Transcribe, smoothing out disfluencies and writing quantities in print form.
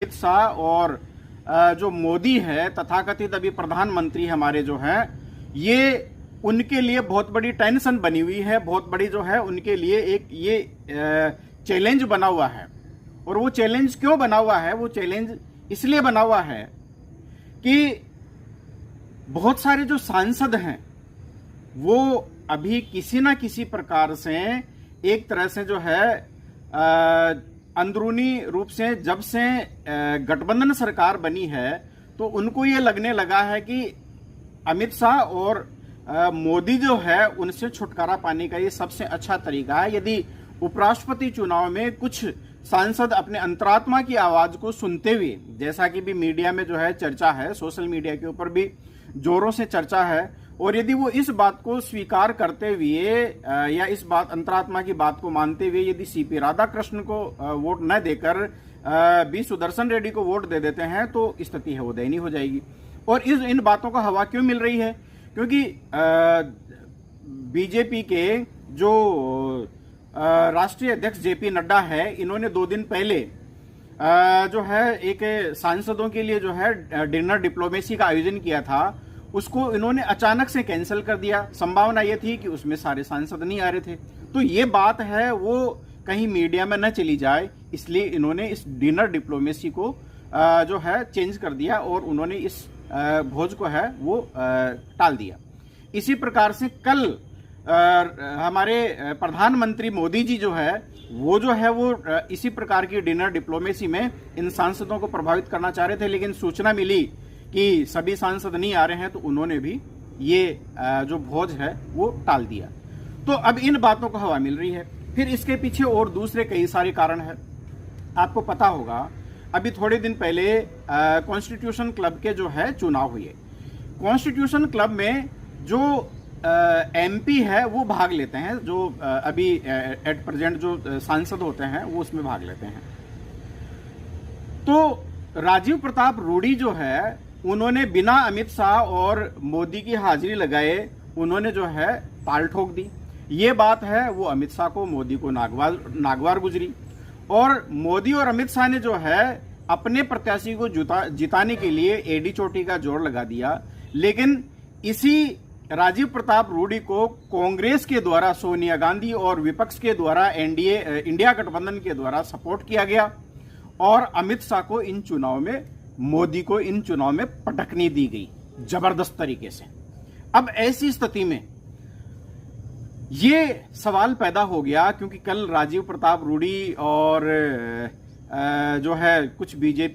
अमित शाह और जो मोदी है तथाकथित अभी प्रधानमंत्री हमारे जो हैं, ये उनके लिए बहुत बड़ी टेंशन बनी हुई है, बहुत बड़ी जो है उनके लिए एक ये चैलेंज बना हुआ है। और वो चैलेंज क्यों बना हुआ है? वो चैलेंज इसलिए बना हुआ है कि बहुत सारे जो सांसद हैं वो अभी किसी ना किसी प्रकार से एक तरह से जो है अंदरूनी रूप से जब से गठबंधन सरकार बनी है तो उनको ये लगने लगा है कि अमित शाह और मोदी जो है उनसे छुटकारा पाने का ये सबसे अच्छा तरीका है। यदि उपराष्ट्रपति चुनाव में कुछ सांसद अपने अंतरात्मा की आवाज को सुनते हुए, जैसा कि भी मीडिया में जो है चर्चा है, सोशल मीडिया के ऊपर भी जोरों से चर्चा है, और यदि वो इस बात को स्वीकार करते हुए या इस बात अंतरात्मा की बात को मानते हुए यदि सीपी राधाकृष्ण को वोट न देकर बी सुदर्शन रेड्डी को वोट दे देते हैं तो स्थिति है वो दयनीय हो जाएगी। और इन बातों को हवा क्यों मिल रही है? क्योंकि बीजेपी के जो राष्ट्रीय अध्यक्ष जेपी नड्डा है, इन्होंने 2 दिन पहले जो है एक सांसदों के लिए जो है डिनर डिप्लोमेसी का आयोजन किया था, उसको इन्होंने अचानक से कैंसिल कर दिया। संभावना ये थी कि उसमें सारे सांसद नहीं आ रहे थे, तो ये बात है वो कहीं मीडिया में न चली जाए, इसलिए इन्होंने इस डिनर डिप्लोमेसी को जो है चेंज कर दिया और उन्होंने इस भोज को है वो टाल दिया। इसी प्रकार से कल हमारे प्रधानमंत्री मोदी जी जो है वो इसी प्रकार की डिनर डिप्लोमेसी में इन सांसदों को प्रभावित करना चाह रहे थे, लेकिन सूचना मिली कि सभी सांसद नहीं आ रहे हैं तो उन्होंने भी ये जो भोज है वो टाल दिया। तो अब इन बातों को हवा मिल रही है। फिर इसके पीछे और दूसरे कई सारे कारण हैं। आपको पता होगा अभी थोड़े दिन पहले कॉन्स्टिट्यूशन क्लब के जो है चुनाव हुए। कॉन्स्टिट्यूशन क्लब में जो एमपी है वो भाग लेते हैं, जो अभी एट प्रेजेंट जो सांसद होते हैं वो उसमें भाग लेते हैं। तो राजीव प्रताप रूडी जो है उन्होंने बिना अमित शाह और मोदी की हाजिरी लगाए उन्होंने जो है ताल ठोक दी। ये बात है वो अमित शाह को, मोदी को नागवार गुजरी। और मोदी और अमित शाह ने जो है अपने प्रत्याशी को जिताने के लिए एडी चोटी का जोर लगा दिया, लेकिन इसी राजीव प्रताप रूडी को कांग्रेस के द्वारा, सोनिया गांधी और विपक्ष के द्वारा, एनडीए इंडिया गठबंधन के द्वारा सपोर्ट किया गया और अमित शाह को इन चुनाव में, मोदी को इन चुनाव में पटकनी दी गई जबरदस्त तरीके से। अब ऐसी स्थिति में ये सवाल पैदा हो गया क्योंकि कल राजीव प्रताप रूडी और जो है कुछ बीजेपी